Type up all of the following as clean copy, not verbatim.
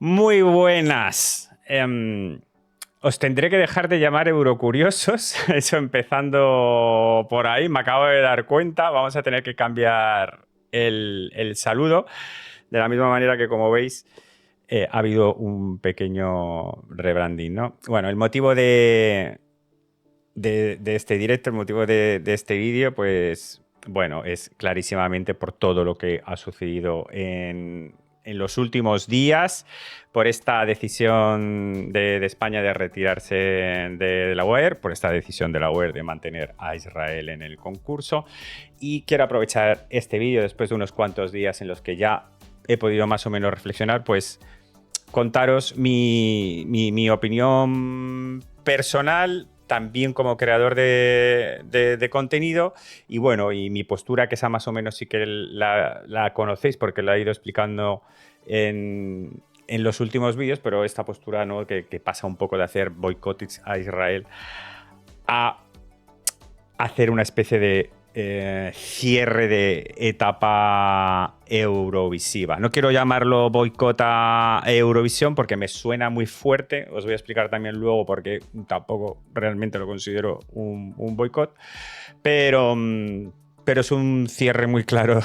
Muy buenas. Os tendré que dejar de llamar eurocuriosos, eso empezando por ahí, me acabo de dar cuenta, vamos a tener que cambiar el saludo, de la misma manera que como veis ha habido un pequeño rebranding, ¿no? Bueno, el motivo de este directo, el motivo de este vídeo, pues bueno, es clarísimamente por todo lo que ha sucedido en los últimos días, por esta decisión de España de retirarse de la UER, por esta decisión de la UER de mantener a Israel en el concurso. Y quiero aprovechar este vídeo después de unos cuantos días en los que ya he podido más o menos reflexionar, pues contaros mi opinión personal, también como creador de contenido, y bueno, y mi postura, que esa más o menos sí que la conocéis porque la he ido explicando en los últimos vídeos, pero esta postura, ¿no?, que pasa un poco de hacer boicots a Israel a hacer una especie de cierre de etapa eurovisiva. No quiero llamarlo boicot a Eurovisión porque me suena muy fuerte. Os voy a explicar también luego porque tampoco realmente lo considero un boicot. Pero es un cierre muy claro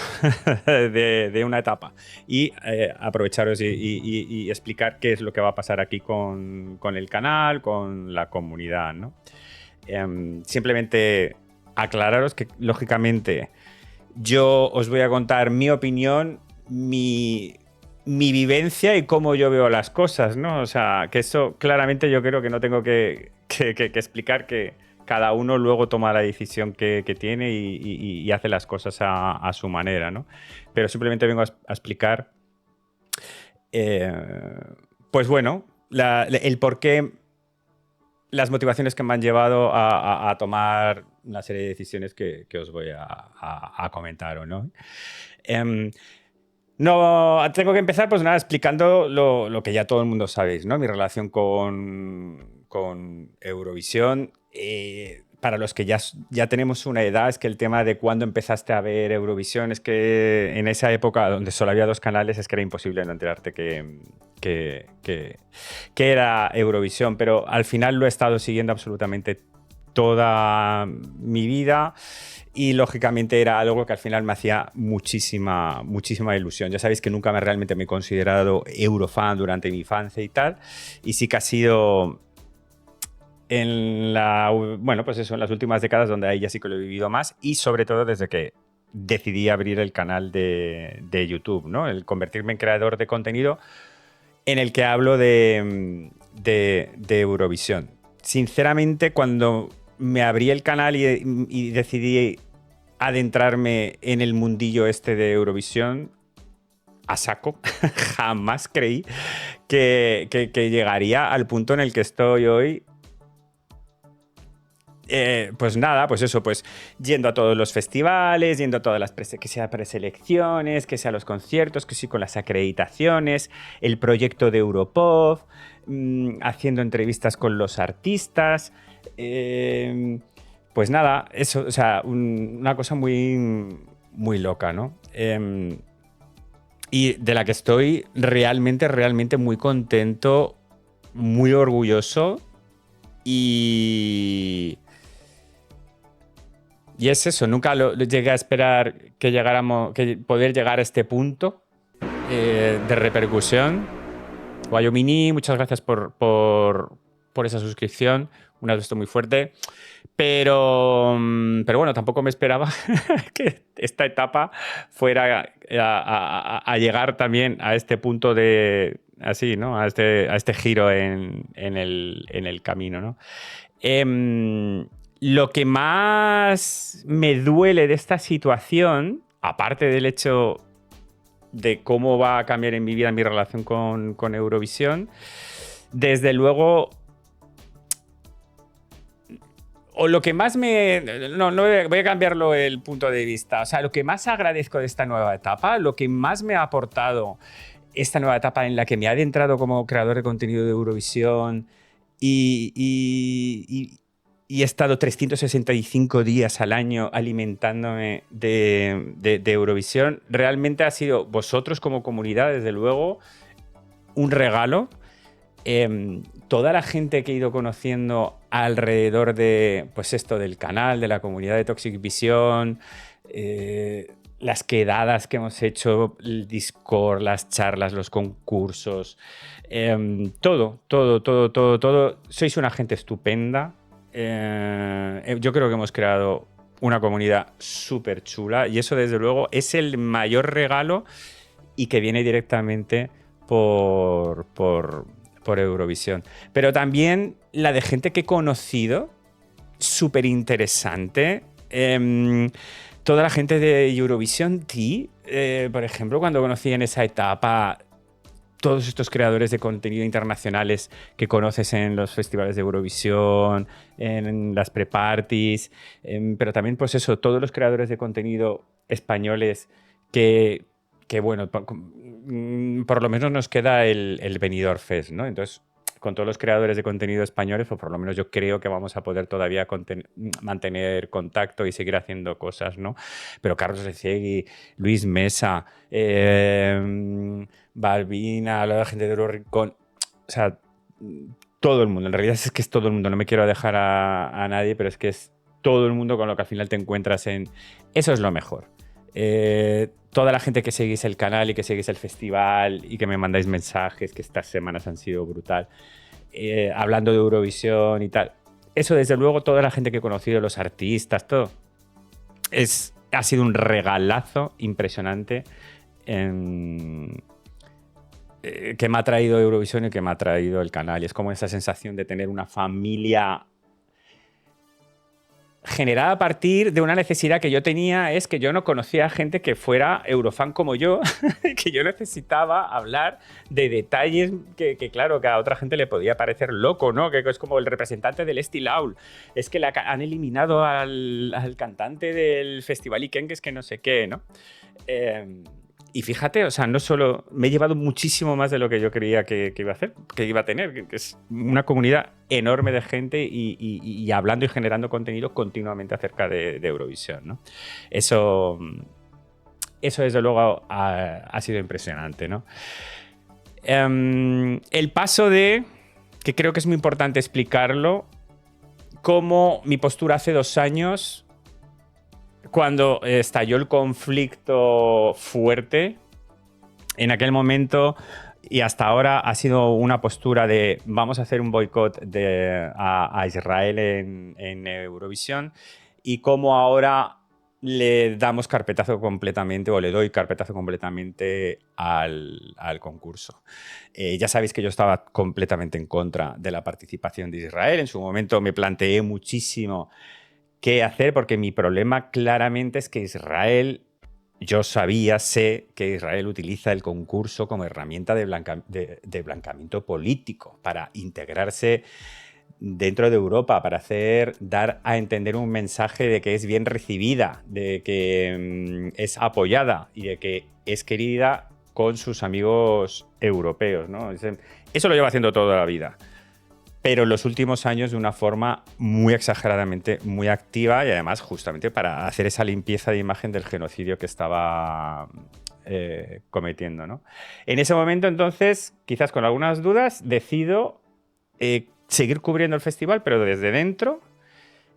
de una etapa. Y aprovecharos y explicar qué es lo que va a pasar aquí con el canal, con la comunidad, ¿no? Simplemente aclararos que, lógicamente, yo os voy a contar mi opinión, mi vivencia y cómo yo veo las cosas, ¿no? O sea, que eso claramente yo creo que no tengo que explicar, que cada uno luego toma la decisión que tiene y hace las cosas a su manera, ¿no? Pero simplemente vengo a explicar, pues bueno, el por qué, las motivaciones que me han llevado a tomar una serie de decisiones que os voy a comentar, ¿no? No, tengo que empezar, pues nada, explicando lo que ya todo el mundo sabéis, ¿no? Mi relación con Eurovisión. Para los que ya tenemos una edad, es que el tema de cuándo empezaste a ver Eurovisión, es que en esa época donde solo había dos canales, es que era imposible no enterarte que era Eurovisión, pero al final lo he estado siguiendo absolutamente toda mi vida y lógicamente era algo que al final me hacía muchísima ilusión. Ya sabéis que nunca realmente me he considerado eurofan durante mi infancia y tal, y sí que ha sido bueno, pues eso, en las últimas décadas donde ahí ya sí que lo he vivido más, y sobre todo desde que decidí abrir el canal de YouTube, ¿no? El convertirme en creador de contenido en el que hablo de Eurovisión. Sinceramente, cuando me abrí el canal y decidí adentrarme en el mundillo este de Eurovisión a saco, jamás creí que llegaría al punto en el que estoy hoy. Pues nada, pues eso, pues yendo a todos los festivales, yendo a todas las que sea preselecciones, que sea los conciertos, que sí con las acreditaciones, el proyecto de Europop, haciendo entrevistas con los artistas, pues nada, eso, o sea, una cosa muy loca, ¿no? Y de la que estoy realmente muy contento, muy orgulloso y es eso, nunca llegué a esperar que poder llegar a este punto de repercusión. Guayomini, muchas gracias por esa suscripción, un abrazo muy fuerte. Pero bueno, tampoco me esperaba que esta etapa fuera a llegar también a este punto de, así, ¿no? A este giro en el camino, ¿no? Lo que más me duele de esta situación, aparte del hecho de cómo va a cambiar en mi vida mi relación con Eurovisión, desde luego, o lo que más no voy a cambiarlo el punto de vista. O sea, lo que más agradezco de esta nueva etapa, lo que más me ha aportado esta nueva etapa en la que me ha adentrado como creador de contenido de Eurovisión y he estado 365 días al año alimentándome de Eurovisión, realmente ha sido vosotros como comunidad, desde luego, un regalo. Toda la gente que he ido conociendo alrededor de, pues esto, del canal, de la comunidad de Toxic Vision, las quedadas que hemos hecho, el Discord, las charlas, los concursos, todo. Sois una gente estupenda. Yo creo que hemos creado una comunidad súper chula y eso, desde luego, es el mayor regalo y que viene directamente por Eurovisión. Pero también la de gente que he conocido, súper interesante. Toda la gente de Eurovision Tea, por ejemplo, cuando conocí en esa etapa todos estos creadores de contenido internacionales que conoces en los festivales de Eurovisión, en las pre-parties, pero también, pues eso, todos los creadores de contenido españoles que bueno, por lo menos nos queda el Benidorm Fest, ¿no? Entonces, con todos los creadores de contenido españoles, pues por lo menos yo creo que vamos a poder todavía mantener contacto y seguir haciendo cosas, ¿no? Pero Carlos Reciegui, Luis Mesa, Balbina, la gente de Euroricón, o sea, todo el mundo. En realidad es que es todo el mundo. No me quiero dejar a nadie, pero es que es todo el mundo con lo que al final te encuentras en... Eso es lo mejor. Toda la gente que seguís el canal y que seguís el festival y que me mandáis mensajes, que estas semanas han sido brutal, hablando de Eurovisión y tal. Eso, desde luego, toda la gente que he conocido, los artistas, todo. Ha sido un regalazo impresionante que me ha traído Eurovisión y que me ha traído el canal. Y es como esa sensación de tener una familia generada a partir de una necesidad que yo tenía, es que yo no conocía a gente que fuera eurofan como yo, que yo necesitaba hablar de detalles que, claro, que a otra gente le podía parecer loco, ¿no? Que es como el representante del Esti Laul. Es que han eliminado al cantante del Festival Iken, que es que no sé qué, ¿no? Y fíjate, o sea, no solo me he llevado muchísimo más de lo que yo creía que iba a hacer, que iba a tener, que es una comunidad enorme de gente y hablando y generando contenido continuamente acerca de Eurovisión, ¿no? Eso desde luego ha sido impresionante, ¿no? El paso de, que creo que es muy importante explicarlo, cómo mi postura hace 2 años, cuando estalló el conflicto fuerte, en aquel momento y hasta ahora ha sido una postura de vamos a hacer un boicot a Israel en Eurovisión, y cómo ahora le damos carpetazo completamente, o le doy carpetazo completamente al concurso. Ya sabéis que yo estaba completamente en contra de la participación de Israel. En su momento me planteé muchísimo qué hacer, porque mi problema claramente es que Israel, yo sé que Israel utiliza el concurso como herramienta de blancamiento político para integrarse dentro de Europa, para dar a entender un mensaje de que es bien recibida, de que es apoyada y de que es querida con sus amigos europeos, ¿no? Eso lo lleva haciendo toda la vida, pero en los últimos años de una forma muy exageradamente, muy activa, y además justamente para hacer esa limpieza de imagen del genocidio que estaba cometiendo, ¿no? En ese momento, entonces, quizás con algunas dudas, decido seguir cubriendo el festival, pero desde dentro,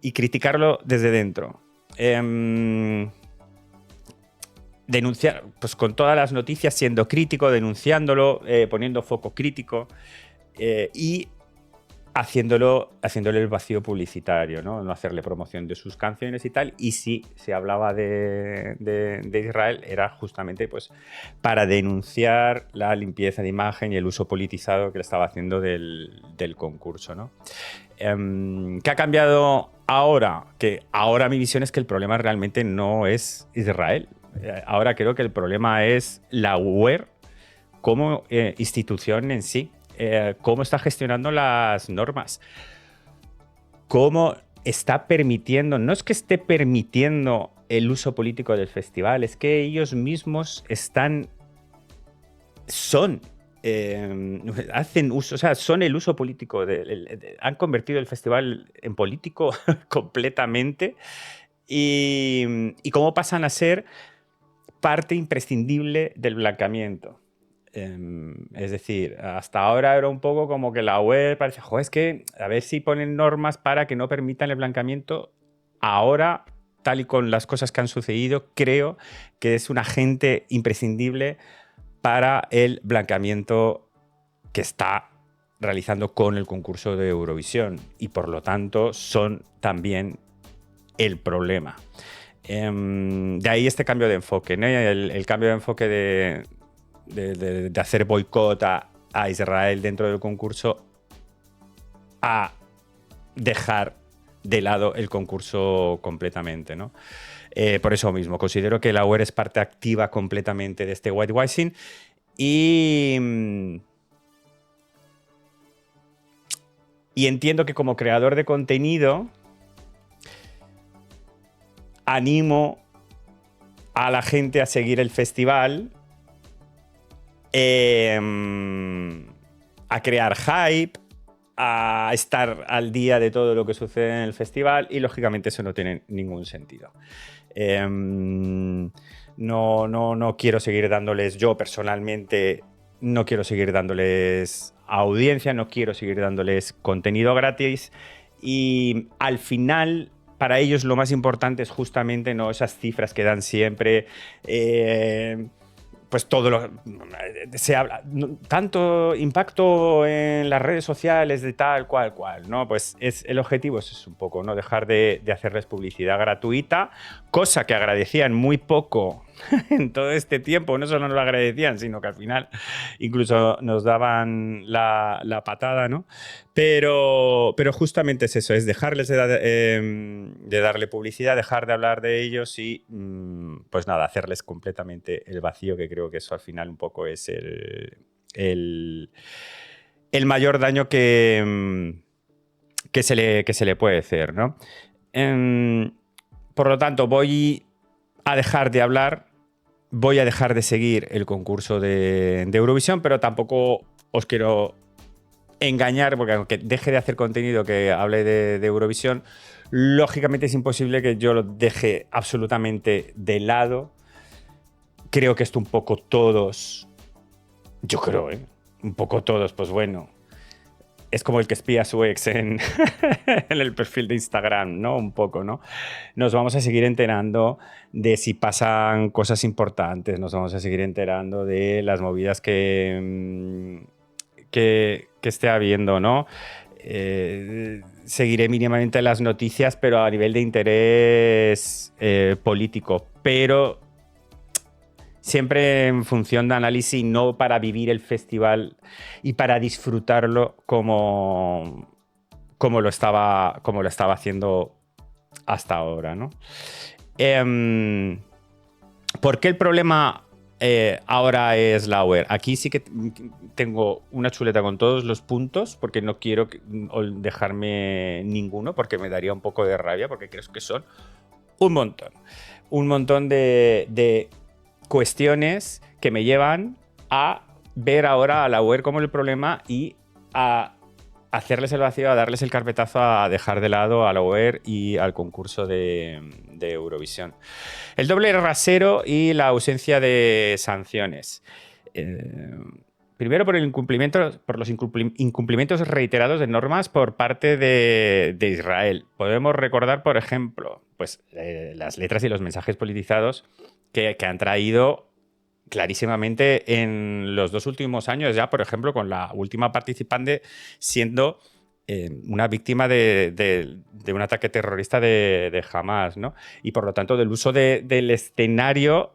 y criticarlo desde dentro. Denunciar, pues con todas las noticias, siendo crítico, denunciándolo, poniendo foco crítico, y haciéndole el vacío publicitario, ¿no? Hacerle promoción de sus canciones y tal. Y si se hablaba de Israel, era justamente pues para denunciar la limpieza de imagen y el uso politizado que le estaba haciendo del concurso, ¿no? ¿Qué ha cambiado ahora? Que ahora mi visión es que el problema realmente no es Israel. Ahora creo que el problema es la UE como institución en sí. Cómo está gestionando las normas, cómo está permitiendo, no es que esté permitiendo el uso político del festival, es que ellos mismos hacen uso, o sea, son el uso político, han convertido el festival en político completamente, y cómo pasan a ser parte imprescindible del blanqueamiento. Es decir, hasta ahora era un poco como que la web parece, joder, es que a ver si ponen normas para que no permitan el blanqueamiento. Ahora, tal y con las cosas que han sucedido, creo que es un agente imprescindible para el blanqueamiento que está realizando con el concurso de Eurovisión y por lo tanto son también el problema. De ahí este cambio de enfoque, ¿no? El cambio de enfoque de hacer boicot a Israel dentro del concurso a dejar de lado el concurso completamente, ¿no? Por eso mismo, considero que la UER es parte activa completamente de este whitewashing y entiendo que como creador de contenido animo a la gente a seguir el festival, a crear hype, a estar al día de todo lo que sucede en el festival y lógicamente eso no tiene ningún sentido. No quiero seguir dándoles, yo personalmente no quiero seguir dándoles audiencia, no quiero seguir dándoles contenido gratis y al final para ellos lo más importante es justamente no esas cifras que dan siempre, pues todo lo se habla tanto impacto en las redes sociales de tal cual, ¿no? Pues el objetivo es un poco, ¿no? Dejar de hacerles publicidad gratuita, cosa que agradecían muy poco en todo este tiempo. No solo nos lo agradecían, sino que al final incluso nos daban la patada, ¿no? Pero justamente es eso, es dejarles de darle publicidad, dejar de hablar de ellos y, pues nada, hacerles completamente el vacío, que creo que eso al final un poco es el mayor daño que se le puede hacer, ¿no? Por lo tanto, voy a dejar de hablar, voy a dejar de seguir el concurso de Eurovisión, pero tampoco os quiero engañar, porque aunque deje de hacer contenido que hable de Eurovisión, lógicamente es imposible que yo lo deje absolutamente de lado. Creo que esto un poco todos, yo creo, un poco todos, pues bueno, es como el que espía a su ex en el perfil de Instagram, ¿no? Un poco, ¿no? Nos vamos a seguir enterando de si pasan cosas importantes, nos vamos a seguir enterando de las movidas que esté habiendo, ¿no? Seguiré mínimamente las noticias, pero a nivel de interés político, pero siempre en función de análisis, no para vivir el festival y para disfrutarlo como lo estaba haciendo hasta ahora, ¿no? ¿Por qué el problema ahora es la UER? Aquí sí que tengo una chuleta con todos los puntos, porque no quiero dejarme ninguno, porque me daría un poco de rabia, porque creo que son un montón de cuestiones que me llevan a ver ahora a la UER como el problema y a hacerles el vacío, a darles el carpetazo, a dejar de lado a la UER y al concurso de Eurovisión. El doble rasero y la ausencia de sanciones. Primero por los incumplimientos reiterados de normas por parte de Israel. Podemos recordar, por ejemplo, pues, las letras y los mensajes politizados que han traído clarísimamente en los 2 últimos años, ya, por ejemplo, con la última participante siendo una víctima de un ataque terrorista de Hamas, ¿no? Y por lo tanto del uso del escenario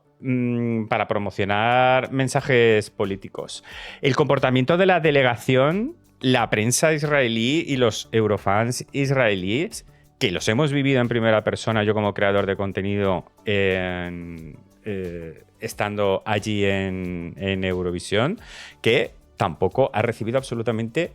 para promocionar mensajes políticos. El comportamiento de la delegación, la prensa israelí y los eurofans israelíes, que los hemos vivido en primera persona, yo como creador de contenido estando allí en Eurovisión, que tampoco ha recibido absolutamente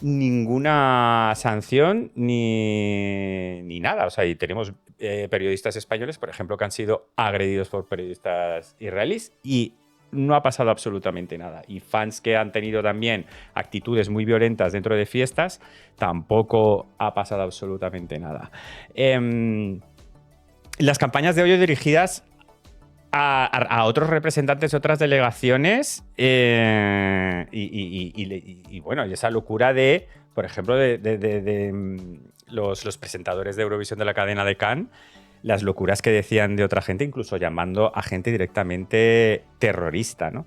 ninguna sanción ni nada. O sea, y tenemos periodistas españoles, por ejemplo, que han sido agredidos por periodistas israelíes y no ha pasado absolutamente nada. Y fans que han tenido también actitudes muy violentas dentro de fiestas, tampoco ha pasado absolutamente nada. Las campañas de odio dirigidas a otros representantes de otras delegaciones bueno, y esa locura de, por ejemplo, los presentadores de Eurovisión de la cadena de Cannes, las locuras que decían de otra gente, incluso llamando a gente directamente terrorista, ¿no?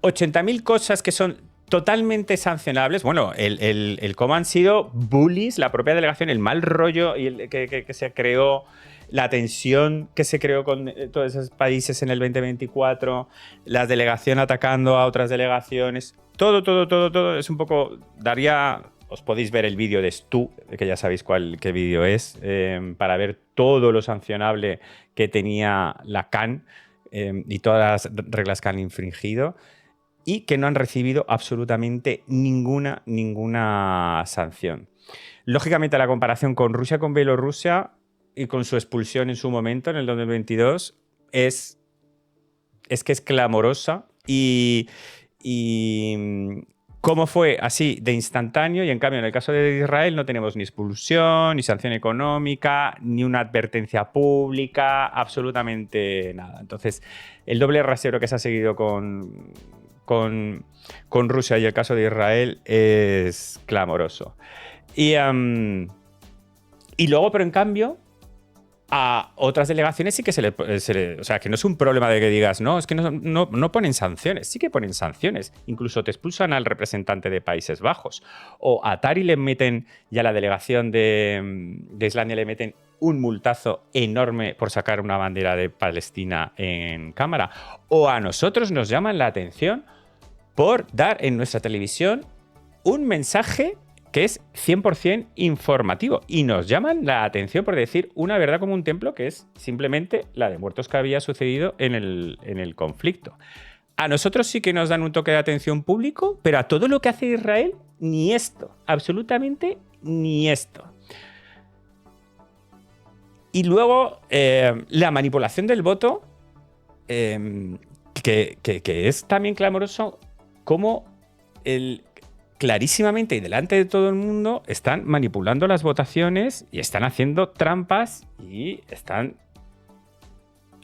80.000 cosas que son totalmente sancionables. Bueno, el cómo han sido bullies, la propia delegación, el mal rollo y que se creó, la tensión que se creó con todos esos países en el 2024, la delegación atacando a otras delegaciones, todo es un poco... Os podéis ver el vídeo de Stu, que ya sabéis qué vídeo es, para ver todo lo sancionable que tenía la CAN y todas las reglas que han infringido, y que no han recibido absolutamente ninguna sanción. Lógicamente, la comparación con Rusia, con Bielorrusia y con su expulsión en su momento, en el 2022, es que es clamorosa y cómo fue así de instantáneo, y en cambio en el caso de Israel no tenemos ni expulsión, ni sanción económica, ni una advertencia pública, absolutamente nada. Entonces, el doble rasero que se ha seguido con Rusia y el caso de Israel es clamoroso. Y luego, pero en cambio, a otras delegaciones sí que o sea, que no es un problema de que digas, no, es que no ponen sanciones. Sí que ponen sanciones. Incluso te expulsan al representante de Países Bajos. O a Atari le meten, y a la delegación de Islandia le meten un multazo enorme por sacar una bandera de Palestina en cámara. O a nosotros nos llaman la atención por dar en nuestra televisión un mensaje que es 100% informativo, y nos llaman la atención por decir una verdad como un templo, que es simplemente la de muertos que había sucedido en el conflicto. A nosotros sí que nos dan un toque de atención público, pero a todo lo que hace Israel, ni esto, absolutamente ni esto. Y luego, la manipulación del voto, que es también clamoroso, como clarísimamente y delante de todo el mundo están manipulando las votaciones y están haciendo trampas y están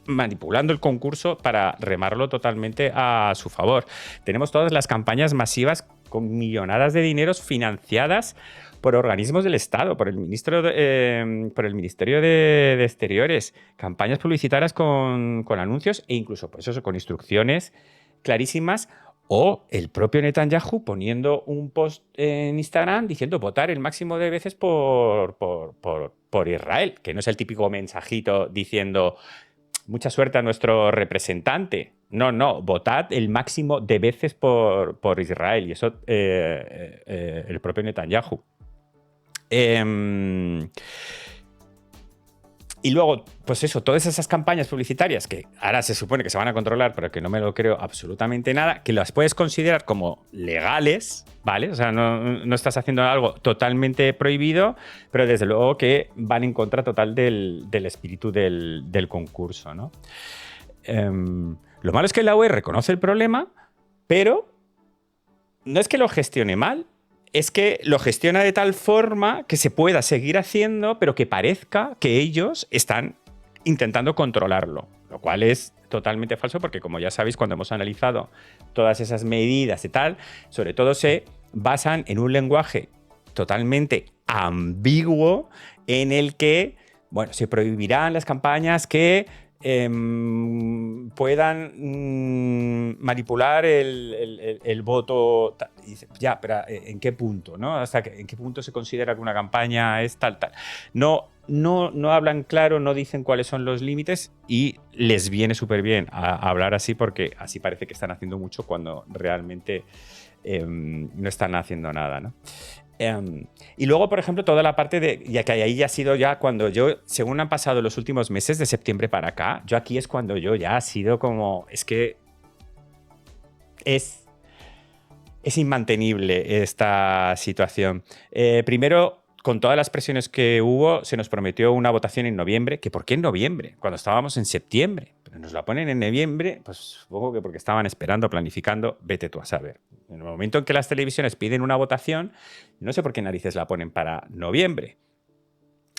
manipulando el concurso para remarlo totalmente a su favor. Tenemos todas las campañas masivas con millonadas de dineros financiadas por organismos del Estado, por el Ministerio de Exteriores, campañas publicitarias con anuncios e incluso, pues eso, con instrucciones clarísimas. O el propio Netanyahu poniendo un post en Instagram diciendo votar el máximo de veces por Israel, que no es el típico mensajito diciendo mucha suerte a nuestro representante. No, votad el máximo de veces por Israel. Y eso el propio Netanyahu. Y luego, pues eso, todas esas campañas publicitarias que ahora se supone que se van a controlar, pero que no me lo creo absolutamente nada, que las puedes considerar como legales, ¿vale? O sea, no estás haciendo algo totalmente prohibido, pero desde luego que van en contra total del espíritu del concurso, ¿no? Lo malo es que la UE reconoce el problema, pero no es que lo gestione mal, es que lo gestiona de tal forma que se pueda seguir haciendo, pero que parezca que ellos están intentando controlarlo, lo cual es totalmente falso porque, como ya sabéis, cuando hemos analizado todas esas medidas y tal, sobre todo se basan en un lenguaje totalmente ambiguo en el que, bueno, se prohibirán las campañas que puedan manipular el voto. Y dice, ya, pero ¿en qué punto? ¿No? ¿En qué punto se considera que una campaña es tal? No hablan claro, no dicen cuáles son los límites, y les viene súper bien a hablar así, porque así parece que están haciendo mucho cuando realmente no están haciendo nada, ¿no? Y luego, por ejemplo, toda la parte de... Ya que ahí ya ha sido ya cuando yo, según han pasado los últimos meses, de septiembre para acá, yo aquí es cuando yo ya ha sido como... Es que es inmantenible esta situación. Primero, con todas las presiones que hubo, se nos prometió una votación en noviembre. ¿Que por qué en noviembre? Cuando estábamos en septiembre. Pero nos la ponen en noviembre, pues supongo que porque estaban esperando, planificando, vete tú a saber. En el momento en que las televisiones piden una votación, no sé por qué narices la ponen para noviembre.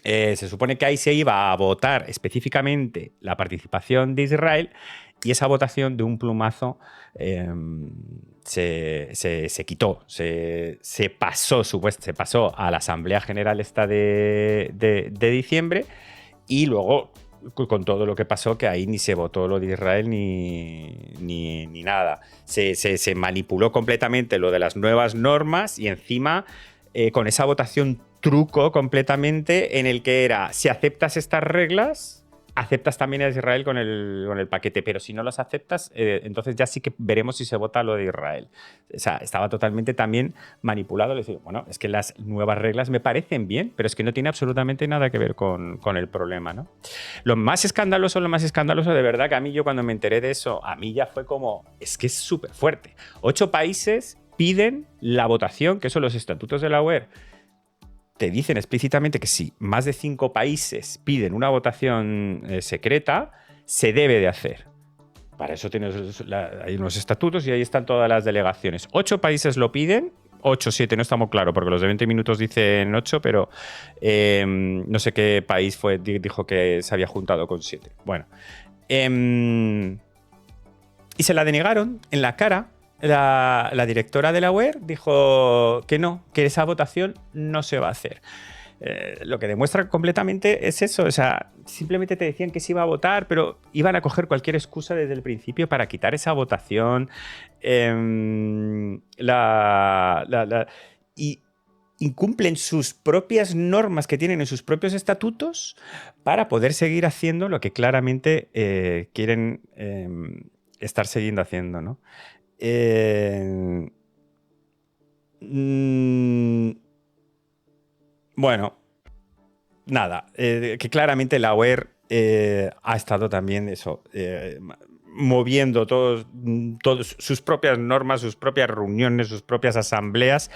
Se supone que ahí se iba a votar específicamente la participación de Israel y esa votación de un plumazo se quitó, se pasó, se pasó a la Asamblea General esta de diciembre y luego con todo lo que pasó, que ahí ni se votó lo de Israel ni nada. Se manipuló completamente lo de las nuevas normas y encima con esa votación truco completamente en el que era, si aceptas estas reglas, aceptas también a Israel con el paquete, pero si no las aceptas, entonces ya sí que veremos si se vota lo de Israel. O sea, estaba totalmente también manipulado. Le decía, bueno, es que las nuevas reglas me parecen bien, pero es que no tiene absolutamente nada que ver con el problema, ¿no? Lo más escandaloso de verdad, que a mí yo cuando me enteré de eso, a mí ya fue como, es que es súper fuerte. 8 países piden la votación, que son los estatutos de la UE, te dicen explícitamente que si más de 5 países piden una votación secreta, se debe de hacer. Para eso hay unos estatutos y ahí están todas las delegaciones. 8 países lo piden, 8, 7, no estamos claros, porque los de 20 minutos dicen 8, pero no sé qué país dijo que se había juntado con 7. Bueno. Y se la denegaron en la cara. La directora de la UER dijo que no, que esa votación no se va a hacer. Lo que demuestra completamente es eso. O sea, simplemente te decían que se iba a votar, pero iban a coger cualquier excusa desde el principio para quitar esa votación. Y incumplen sus propias normas que tienen en sus propios estatutos para poder seguir haciendo lo que claramente quieren estar siguiendo haciendo, ¿no? Bueno, nada, que claramente la UER ha estado también eso, moviendo todos sus propias normas, sus propias reuniones, sus propias asambleas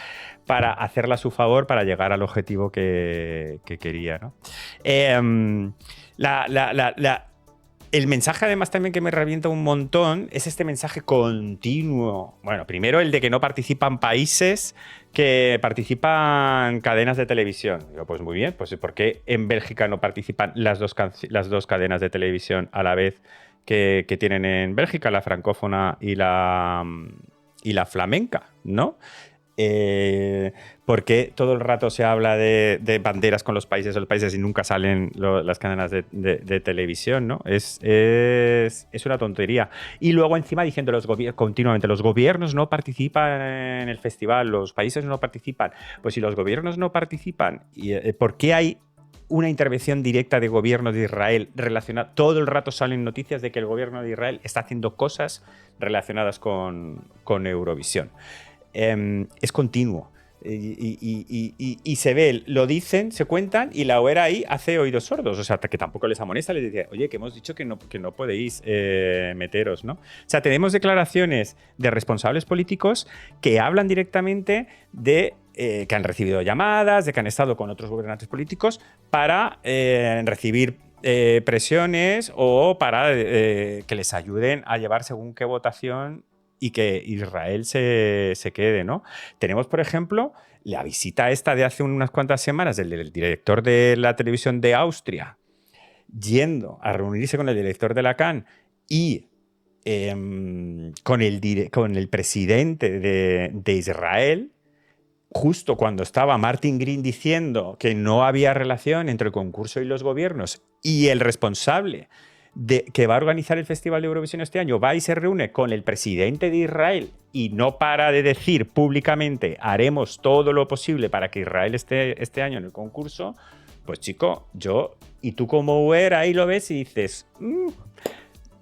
para hacerla a su favor para llegar al objetivo que quería, ¿no? El mensaje, además, también que me revienta un montón es este mensaje continuo. Bueno, primero el de que no participan países, que participan cadenas de televisión. Digo, pues muy bien, pues ¿por qué en Bélgica no participan las dos cadenas de televisión a la vez que tienen en Bélgica, la francófona y la flamenca, ¿no? Porque todo el rato se habla de banderas con los países o los países y nunca salen las cadenas de televisión, ¿no? Es una tontería. Y luego encima diciendo continuamente, los gobiernos no participan en el festival, los países no participan. Pues si los gobiernos no participan, ¿por qué hay una intervención directa de gobierno de Israel relacionada? Todo el rato salen noticias de que el gobierno de Israel está haciendo cosas relacionadas con Eurovisión. Es continuo. Y se ve, lo dicen, se cuentan y la OER ahí hace oídos sordos. O sea, que tampoco les amonesta, les dice, oye, que hemos dicho que no podéis meteros, ¿no? O sea, tenemos declaraciones de responsables políticos que hablan directamente de que han recibido llamadas, de que han estado con otros gobernantes políticos para recibir presiones o para que les ayuden a llevar según qué votación y que Israel se quede, ¿no? Tenemos, por ejemplo, la visita esta de hace unas cuantas semanas del director de la televisión de Austria yendo a reunirse con el director de la CAN y con el presidente de Israel, justo cuando estaba Martin Green diciendo que no había relación entre el concurso y los gobiernos, y el responsable que va a organizar el Festival de Eurovisión este año va y se reúne con el presidente de Israel y no para de decir públicamente haremos todo lo posible para que Israel esté este año en el concurso, pues chico, y tú como UER ahí lo ves y dices,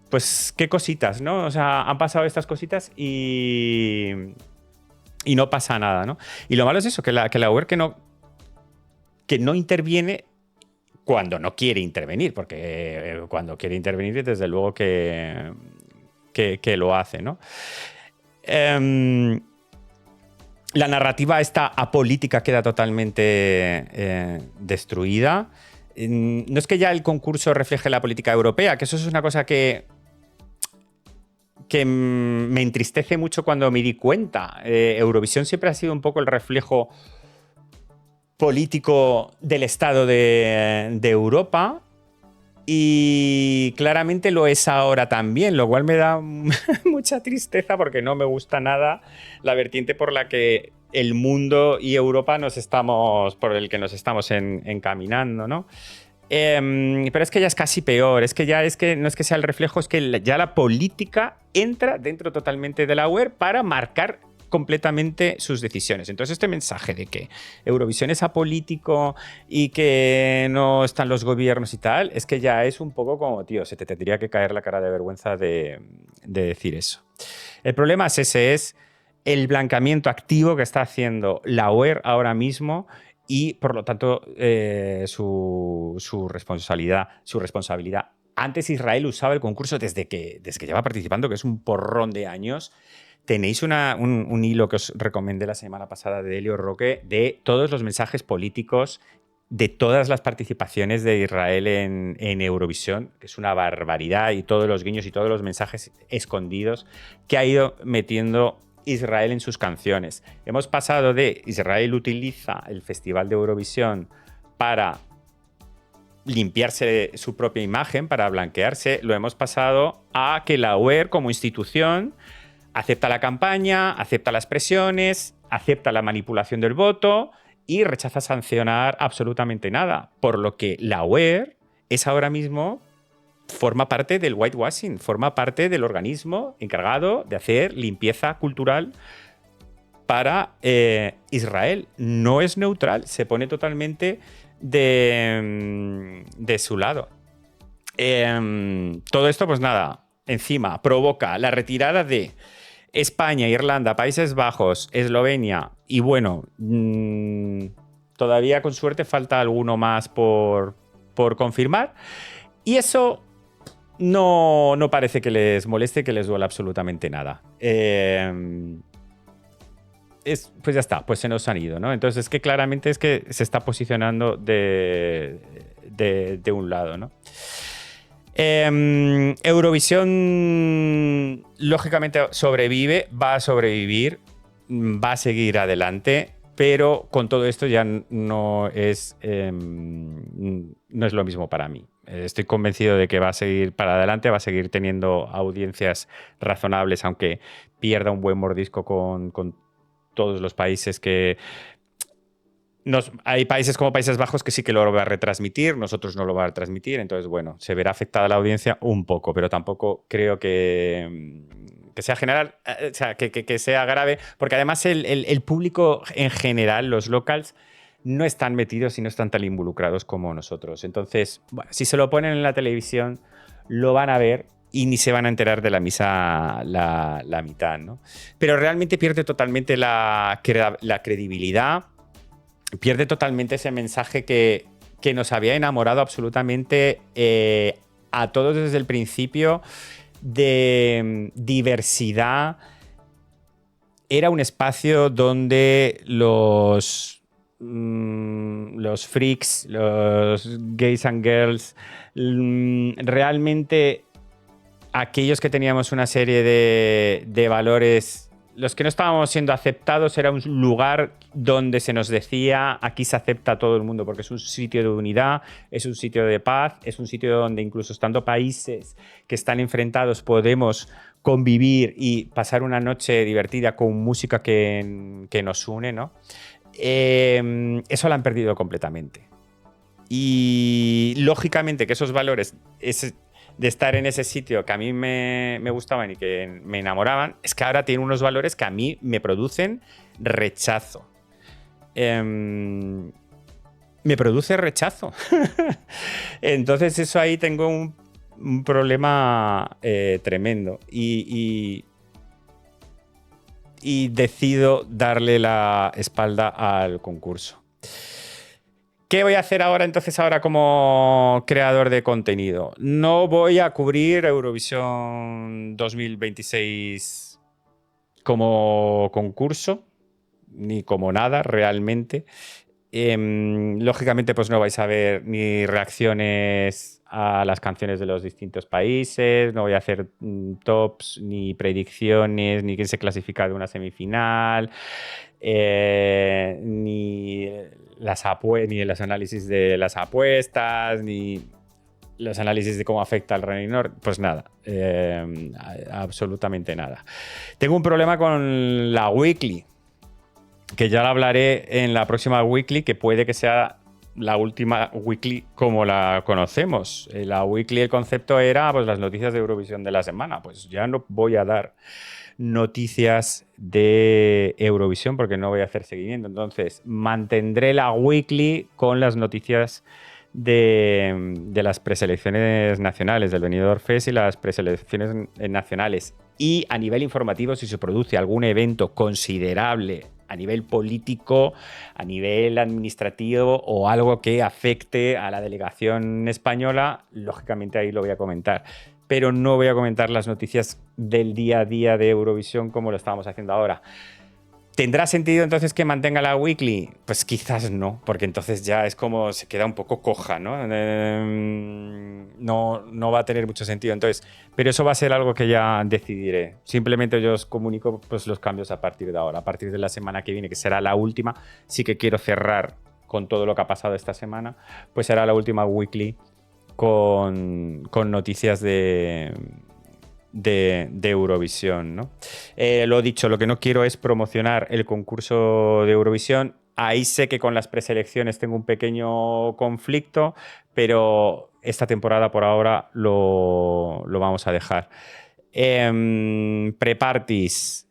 pues qué cositas, ¿no? O sea, han pasado estas cositas y no pasa nada, ¿no? Y lo malo es eso, que la UER que no interviene cuando no quiere intervenir, porque cuando quiere intervenir, desde luego que lo hace, ¿no? La narrativa esta apolítica queda totalmente destruida. No es que ya el concurso refleje la política europea, que eso es una cosa que me entristece mucho cuando me di cuenta. Eurovisión siempre ha sido un poco el reflejo político del Estado de Europa. Y claramente lo es ahora también, lo cual me da mucha tristeza porque no me gusta nada la vertiente por la que el mundo y Europa por el que nos estamos encaminando, ¿no? Pero es que ya es casi peor, es que no es que sea el reflejo, es que ya la política entra dentro totalmente de la web para marcar completamente sus decisiones. Entonces este mensaje de que Eurovisión es apolítico y que no están los gobiernos y tal, es que ya es un poco como, tío, se te tendría que caer la cara de vergüenza de decir eso. El problema es el blanqueamiento activo que está haciendo la UER ahora mismo y, por lo tanto, su responsabilidad. Antes Israel usaba el concurso desde que lleva participando, que es un porrón de años. Tenéis un hilo que os recomendé la semana pasada de Elio Roque de todos los mensajes políticos de todas las participaciones de Israel en Eurovisión, que es una barbaridad, y todos los guiños y todos los mensajes escondidos que ha ido metiendo Israel en sus canciones. Hemos pasado de Israel utiliza el Festival de Eurovisión para limpiarse su propia imagen, para blanquearse, lo hemos pasado a que la UER como institución acepta la campaña, acepta las presiones, acepta la manipulación del voto y rechaza sancionar absolutamente nada. Por lo que la UER es ahora mismo, forma parte del whitewashing, forma parte del organismo encargado de hacer limpieza cultural para Israel. No es neutral, se pone totalmente de su lado. Todo esto, pues nada, encima provoca la retirada de España, Irlanda, Países Bajos, Eslovenia y bueno, todavía con suerte falta alguno más por confirmar. Y eso no parece que les moleste, que les duela absolutamente nada. Pues ya está, pues se nos han ido, ¿no? Entonces es que claramente es que se está posicionando de un lado, ¿no? Eurovisión lógicamente sobrevive, va a sobrevivir, va a seguir adelante, pero con todo esto ya no es lo mismo para mí. Estoy convencido de que va a seguir para adelante, va a seguir teniendo audiencias razonables, aunque pierda un buen mordisco con todos los países que... hay países como Países Bajos que sí que lo va a retransmitir, nosotros no lo va a retransmitir, entonces, bueno, se verá afectada la audiencia un poco, pero tampoco creo que sea general, o sea, que sea grave, porque además el público en general, los locals, no están metidos y no están tan involucrados como nosotros. Entonces, bueno, si se lo ponen en la televisión, lo van a ver y ni se van a enterar de la misa la mitad, ¿no? Pero realmente pierde totalmente la credibilidad, pierde totalmente ese mensaje que nos había enamorado absolutamente a todos desde el principio, de diversidad. Era un espacio donde los freaks, los gays and girls, realmente aquellos que teníamos una serie de valores, los que no estábamos siendo aceptados, era un lugar donde se nos decía aquí se acepta a todo el mundo porque es un sitio de unidad, es un sitio de paz, es un sitio donde incluso estando países que están enfrentados podemos convivir y pasar una noche divertida con música que nos une, ¿no? Eso lo han perdido completamente. Y lógicamente que esos valores de estar en ese sitio que a mí me gustaban y que me enamoraban, es que ahora tienen unos valores que a mí me producen rechazo. Me produce rechazo. Entonces eso ahí tengo un problema tremendo y decido darle la espalda al concurso. ¿Qué voy a hacer ahora como creador de contenido? No voy a cubrir Eurovisión 2026 como concurso, ni como nada realmente. Lógicamente, pues no vais a ver ni reacciones a las canciones de los distintos países, no voy a hacer tops, ni predicciones, ni quién se clasifica de una semifinal, ni ni los análisis de las apuestas, ni los análisis de cómo afecta al Reino, pues nada, absolutamente nada. Tengo un problema con la Weekly, que ya la hablaré en la próxima Weekly, que puede que sea la última Weekly como la conocemos. La Weekly, el concepto era pues las noticias de Eurovisión de la semana. Pues ya no voy a dar noticias de Eurovisión porque no voy a hacer seguimiento. Entonces, mantendré la Weekly con las noticias de las preselecciones nacionales del Benidorm Fest y las preselecciones nacionales. Y a nivel informativo, si se produce algún evento considerable a nivel político, a nivel administrativo o algo que afecte a la delegación española, lógicamente ahí lo voy a comentar. Pero no voy a comentar las noticias del día a día de Eurovisión como lo estábamos haciendo ahora. ¿Tendrá sentido entonces que mantenga la Weekly? Pues quizás no, porque entonces ya es como se queda un poco coja, ¿no? No va a tener mucho sentido. Entonces, pero eso va a ser algo que ya decidiré. Simplemente yo os comunico pues, los cambios a partir de ahora. A partir de la semana que viene, que será la última, sí que quiero cerrar con todo lo que ha pasado esta semana, pues será la última Weekly con noticias de Eurovisión, ¿no? Lo dicho, lo que no quiero es promocionar el concurso de Eurovisión. Ahí sé que con las preselecciones tengo un pequeño conflicto, pero esta temporada por ahora lo vamos a dejar. Pre-parties.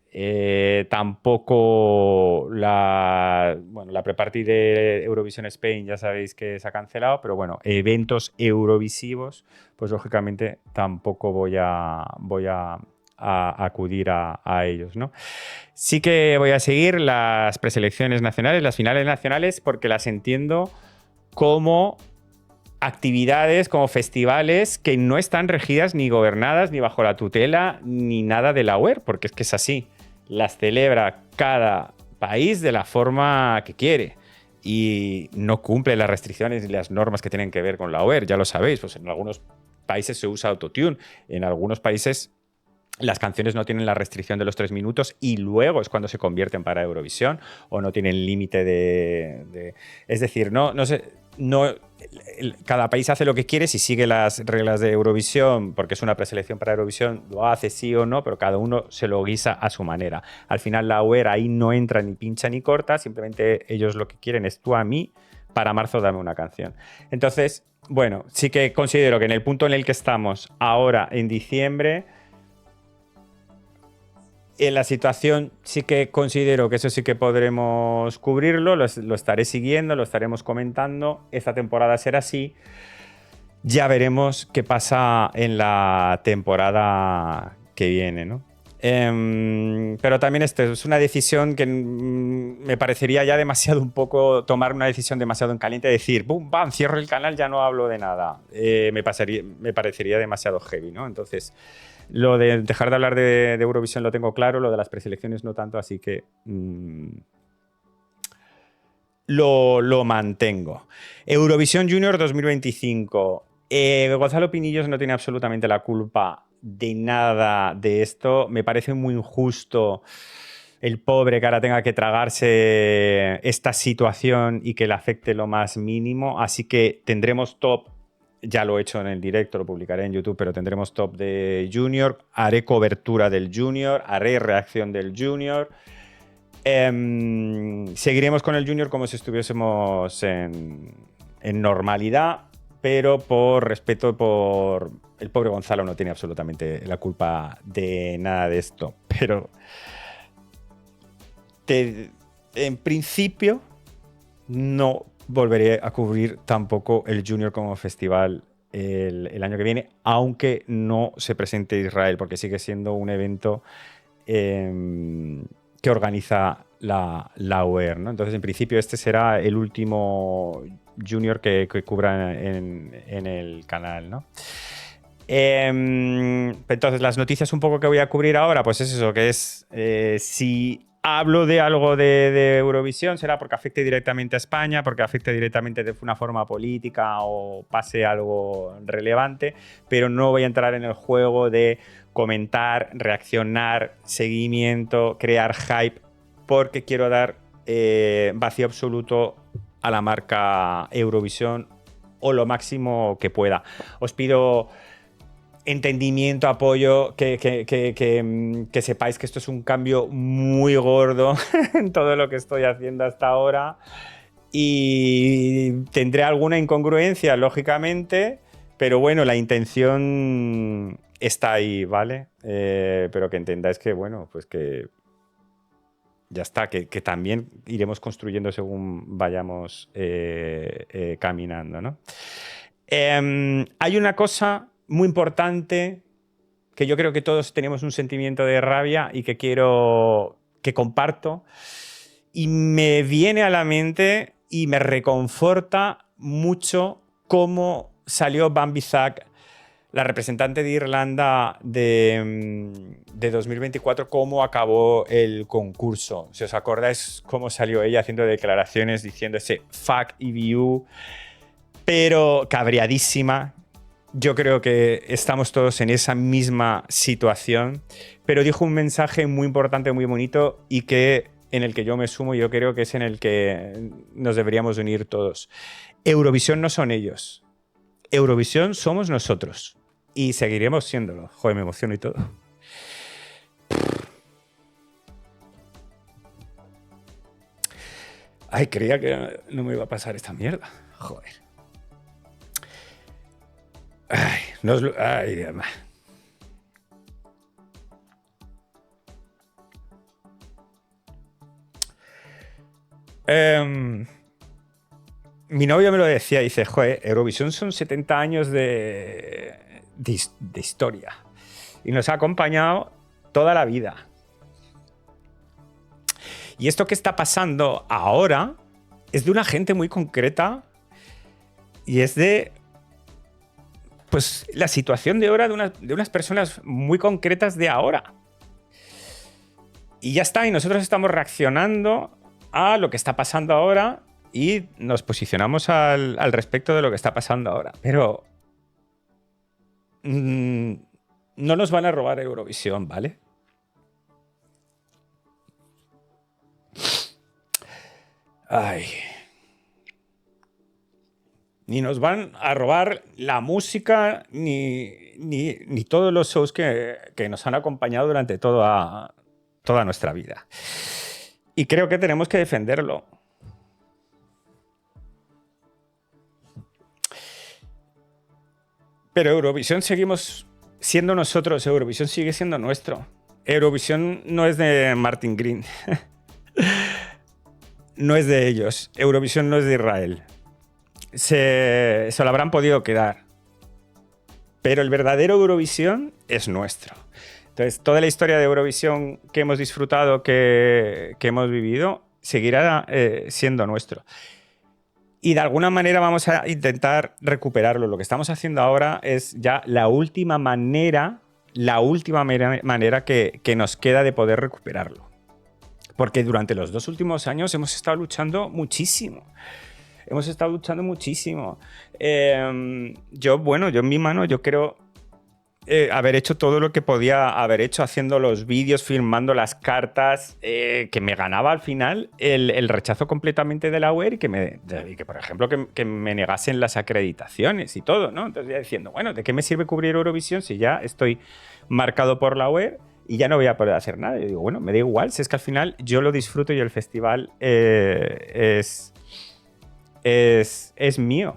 Tampoco la pre-party de Eurovisión Spain ya sabéis que se ha cancelado, pero bueno, eventos eurovisivos, pues lógicamente tampoco voy a acudir a ellos, ¿no? Sí que voy a seguir las preselecciones nacionales, las finales nacionales, porque las entiendo como actividades, como festivales que no están regidas ni gobernadas ni bajo la tutela ni nada de la UER, porque es que es así. Las celebra cada país de la forma que quiere y no cumple las restricciones y las normas que tienen que ver con la UER, ya lo sabéis, pues en algunos países se usa autotune, en algunos países las canciones no tienen la restricción de los 3 minutos y luego es cuando se convierten para Eurovisión o no tienen límite de... Es decir, no sé... Cada país hace lo que quiere, si sigue las reglas de Eurovisión, porque es una preselección para Eurovisión, lo hace sí o no, pero cada uno se lo guisa a su manera. Al final la UER ahí no entra ni pincha ni corta, simplemente ellos lo que quieren es tú a mí, para marzo dame una canción. Entonces, bueno, sí que considero que en el punto en el que estamos ahora, en diciembre, en la situación sí que considero que eso sí que podremos cubrirlo, lo estaré siguiendo, lo estaremos comentando. Esta temporada será así. Ya veremos qué pasa en la temporada que viene, ¿no? Pero también esto es una decisión que me parecería ya demasiado un poco, tomar una decisión demasiado en caliente, decir, ¡bum, bam, cierro el canal, ya no hablo de nada! Me parecería demasiado heavy, ¿no? Entonces, lo de dejar de hablar de Eurovisión lo tengo claro, lo de las preselecciones no tanto, así que lo mantengo. Eurovisión Junior 2025. Gonzalo Pinillos no tiene absolutamente la culpa de nada de esto. Me parece muy injusto el pobre que ahora tenga que tragarse esta situación y que le afecte lo más mínimo. Así que tendremos top. Ya lo he hecho en el directo, lo publicaré en YouTube, pero tendremos top de Junior. Haré cobertura del Junior, haré reacción del Junior. Seguiremos con el Junior como si estuviésemos en normalidad, pero por respeto por... El pobre Gonzalo no tiene absolutamente la culpa de nada de esto, pero en principio no volveré a cubrir tampoco el Junior como festival el año que viene, aunque no se presente Israel, porque sigue siendo un evento que organiza la UER, ¿no? Entonces, en principio, este será el último Junior que cubra en el canal, ¿no? Entonces, las noticias un poco que voy a cubrir ahora, pues es eso, que es si hablo de algo de Eurovisión, será porque afecte directamente a España, porque afecte directamente de una forma política o pase algo relevante, pero no voy a entrar en el juego de comentar, reaccionar, seguimiento, crear hype, porque quiero dar vacío absoluto a la marca Eurovisión o lo máximo que pueda. Os pido entendimiento, apoyo, que sepáis que esto es un cambio muy gordo en todo lo que estoy haciendo hasta ahora y tendré alguna incongruencia, lógicamente, pero bueno, la intención está ahí, ¿vale? Pero que entendáis que, bueno, pues que ya está, que también iremos construyendo según vayamos caminando, ¿no? Hay una cosa muy importante que yo creo que todos tenemos un sentimiento de rabia y que comparto, y me viene a la mente y me reconforta mucho cómo salió Bambi Zak, la representante de Irlanda de 2024, cómo acabó el concurso. Si os acordáis cómo salió ella haciendo declaraciones diciendo ese fuck EBU, pero cabreadísima. Yo creo que estamos todos en esa misma situación, pero dijo un mensaje muy importante, muy bonito y en el que yo me sumo, yo creo que es en el que nos deberíamos unir todos. Eurovisión no son ellos. Eurovisión somos nosotros y seguiremos siéndolo. Joder, me emociono y todo. Ay, creía que no me iba a pasar esta mierda. Joder. Ay, Dios mío. Mi novio me lo decía, dice, joder, Eurovisión son 70 años de historia y nos ha acompañado toda la vida. Y esto que está pasando ahora es de una gente muy concreta y es de pues la situación de ahora de unas personas muy concretas de ahora. Y ya está, y nosotros estamos reaccionando a lo que está pasando ahora y nos posicionamos al respecto de lo que está pasando ahora. Pero no nos van a robar Eurovisión, ¿vale? Ay. Ni nos van a robar la música ni todos los shows que nos han acompañado durante toda nuestra vida. Y creo que tenemos que defenderlo. Pero Eurovisión seguimos siendo nosotros, Eurovisión sigue siendo nuestro. Eurovisión no es de Martin Green. No es de ellos. Eurovisión no es de Israel. Se lo habrán podido quedar. Pero el verdadero Eurovisión es nuestro. Entonces, toda la historia de Eurovisión que hemos disfrutado, que hemos vivido, seguirá siendo nuestro. Y de alguna manera vamos a intentar recuperarlo. Lo que estamos haciendo ahora es ya la última manera que nos queda de poder recuperarlo. Porque durante los 2 últimos años hemos estado luchando muchísimo. Yo en mi mano, yo creo haber hecho todo lo que podía haber hecho, haciendo los vídeos, firmando las cartas, que me ganaba al final el rechazo completamente de la UE y que por ejemplo, que me negasen las acreditaciones y todo, ¿no? Entonces ya diciendo, bueno, ¿de qué me sirve cubrir Eurovisión si ya estoy marcado por la UE y ya no voy a poder hacer nada? Yo digo, bueno, me da igual, si es que al final yo lo disfruto y el festival es mío.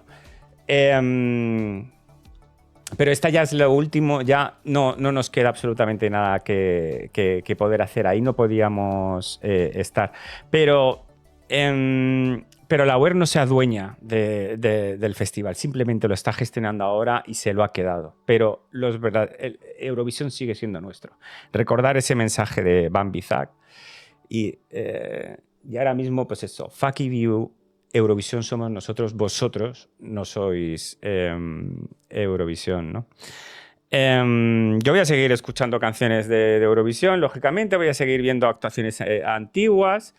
Pero esta ya es lo último, ya no nos queda absolutamente nada que poder hacer. Ahí no podíamos estar. Pero la UER no se adueña del festival, simplemente lo está gestionando ahora y se lo ha quedado. Pero Eurovisión sigue siendo nuestro. Recordar ese mensaje de Bambi Zak y ahora mismo, pues eso, fuck you. Eurovisión somos nosotros, vosotros no sois Eurovisión, ¿no? Yo voy a seguir escuchando canciones de Eurovisión, lógicamente, voy a seguir viendo actuaciones antiguas,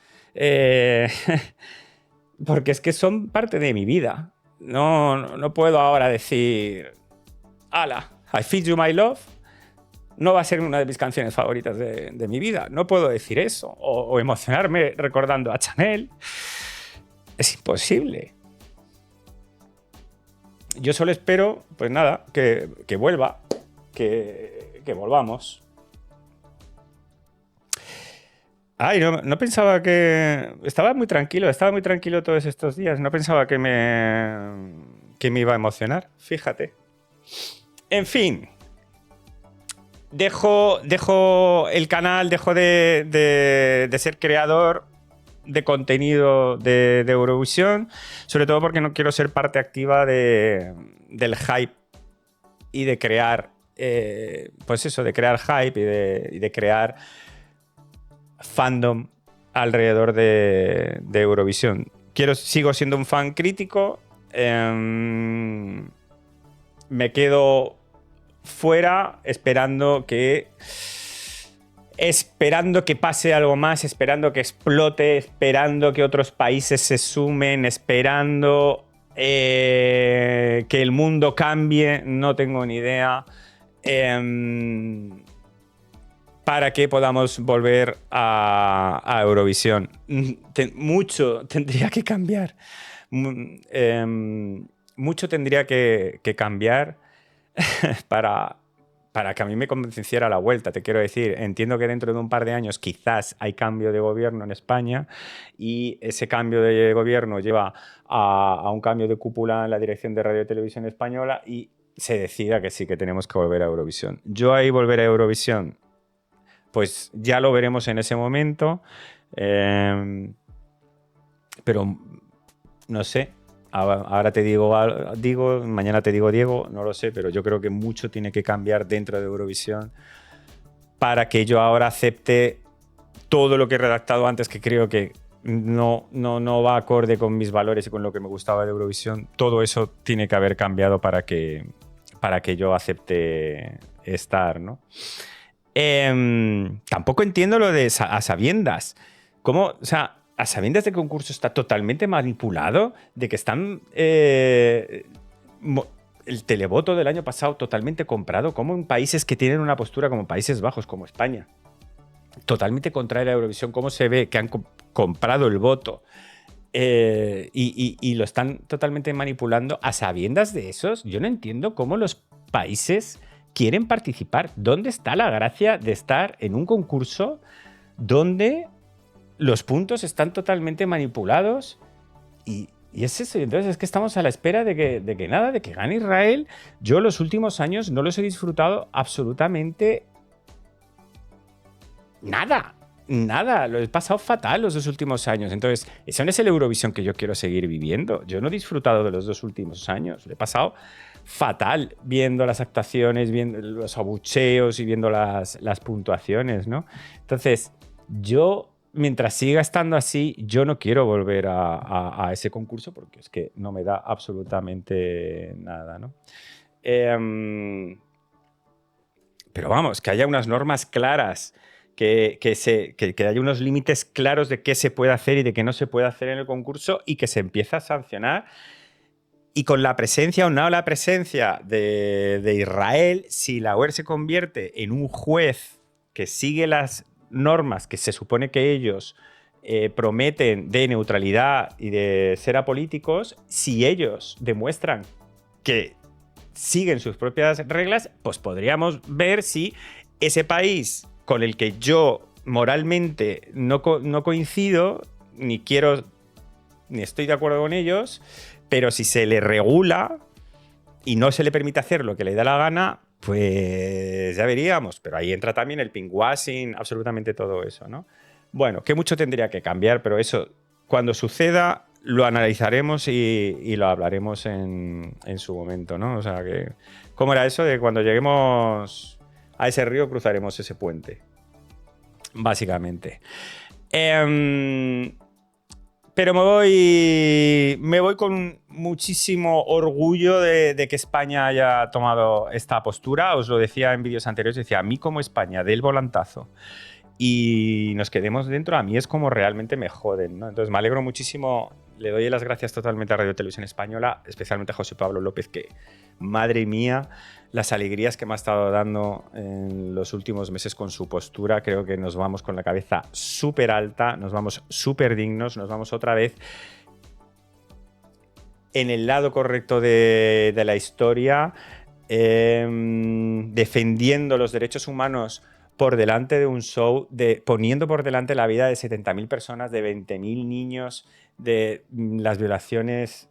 porque es que son parte de mi vida. No puedo ahora decir, ¡hala! I Feed You My Love no va a ser una de mis canciones favoritas de mi vida. No puedo decir eso, o emocionarme recordando a Chanel. Es imposible. Yo solo espero, pues nada, que vuelva, que volvamos. Ay, no pensaba que... estaba muy tranquilo todos estos días. No pensaba que me iba a emocionar, fíjate. En fin, dejo el canal, dejo de ser creador de contenido de Eurovisión, sobre todo porque no quiero ser parte activa del hype y de crear, pues eso, de crear hype y de crear fandom alrededor de Eurovisión. Sigo siendo un fan crítico, me quedo fuera esperando que pase algo más, esperando que explote, esperando que otros países se sumen, esperando que el mundo cambie, no tengo ni idea, para que podamos volver a Eurovisión. Mucho tendría que cambiar. Mucho tendría que cambiar para que a mí me convenciera la vuelta. Te quiero decir, entiendo que dentro de un par de años quizás hay cambio de gobierno en España y ese cambio de gobierno lleva a un cambio de cúpula en la dirección de Radio y Televisión Española y se decida que sí, que tenemos que volver a Eurovisión. Yo ahí volver a Eurovisión, pues ya lo veremos en ese momento, pero no sé. Ahora te digo, mañana te digo Diego, no lo sé, pero yo creo que mucho tiene que cambiar dentro de Eurovisión para que yo ahora acepte todo lo que he redactado antes, que creo que no va acorde con mis valores y con lo que me gustaba de Eurovisión. Todo eso tiene que haber cambiado para que yo acepte estar, ¿no? Tampoco entiendo lo de a sabiendas. ¿Cómo? O sea, a sabiendas de que el concurso está totalmente manipulado, de que están el televoto del año pasado totalmente comprado, como en países que tienen una postura como Países Bajos, como España, totalmente contraria a Eurovisión, cómo se ve que han comprado el voto y lo están totalmente manipulando a sabiendas de esos. Yo no entiendo cómo los países quieren participar. ¿Dónde está la gracia de estar en un concurso donde los puntos están totalmente manipulados? Y es eso. Entonces es que estamos a la espera de que gane Israel. Yo los últimos años no los he disfrutado absolutamente nada. Lo he pasado fatal los 2 últimos años. Entonces, ese no es el Eurovisión que yo quiero seguir viviendo. Yo no he disfrutado de los 2 últimos años. Lo he pasado fatal viendo las actuaciones, viendo los abucheos y viendo las puntuaciones, ¿no? Entonces, yo, mientras siga estando así, yo no quiero volver a ese concurso porque es que no me da absolutamente nada, ¿no? Pero vamos, que haya unas normas claras, que haya unos límites claros de qué se puede hacer y de qué no se puede hacer en el concurso y que se empiece a sancionar. Y con la presencia o no la presencia de Israel, si la UER se convierte en un juez que sigue las normas que se supone que ellos prometen de neutralidad y de ser apolíticos, si ellos demuestran que siguen sus propias reglas, pues podríamos ver si ese país con el que yo moralmente no coincido, ni estoy de acuerdo con ellos, pero si se le regula y no se le permite hacer lo que le da la gana, pues ya veríamos. Pero ahí entra también el pinkwashing, absolutamente todo eso, ¿no? Bueno, que mucho tendría que cambiar, pero eso, cuando suceda, lo analizaremos y lo hablaremos en su momento, ¿no? O sea, que ¿cómo era eso de cuando lleguemos a ese río cruzaremos ese puente? Básicamente. Pero me voy con muchísimo orgullo de que España haya tomado esta postura. Os lo decía en vídeos anteriores, decía, a mí como España, del volantazo y nos quedemos dentro, a mí es como realmente me joden, ¿no? Entonces me alegro muchísimo, le doy las gracias totalmente a Radio Televisión Española, especialmente a José Pablo López, que, madre mía, las alegrías que me ha estado dando en los últimos meses con su postura. Creo que nos vamos con la cabeza súper alta, nos vamos súper dignos, nos vamos otra vez en el lado correcto de la historia, defendiendo los derechos humanos por delante de un show, poniendo por delante la vida de 70.000 personas, de 20.000 niños, de las violaciones